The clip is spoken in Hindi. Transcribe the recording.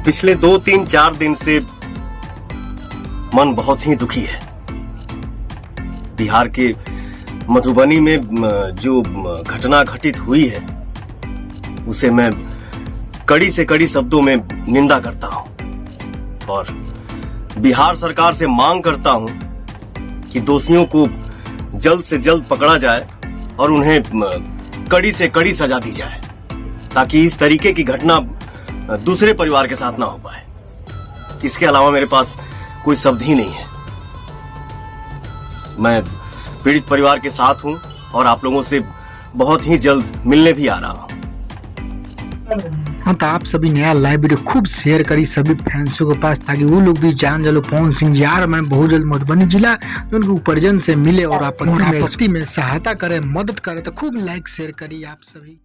पिछले 2-3-4 दिन से मन बहुत ही दुखी है। बिहार के मधुबनी में जो घटना घटित हुई है उसे मैं कड़ी से कड़ी शब्दों में निंदा करता हूं और बिहार सरकार से मांग करता हूं कि दोषियों को जल्द से जल्द पकड़ा जाए और उन्हें कड़ी से कड़ी सजा दी जाए ताकि इस तरीके की घटना दूसरे परिवार के साथ ना हो पाए। इसके अलावा मेरे पास कोई शब्द ही नहीं है। मैं पीड़ित परिवार के साथ हूं और आप लोगों से बहुत ही जल्द मिलने भी आ रहा हूं। हाँ, तो आप सभी नया लाइव वीडियो खूब शेयर करी सभी फैंसों के पास ताकि वो लोग भी जान जालो पवन सिंह जी यार मैं बहुत जल्द मधुबनी जिला उनके उपार्जन से मिले और आपत्ति में सहायता करे, मदद करे। तो खूब लाइक शेयर करी आप सभी।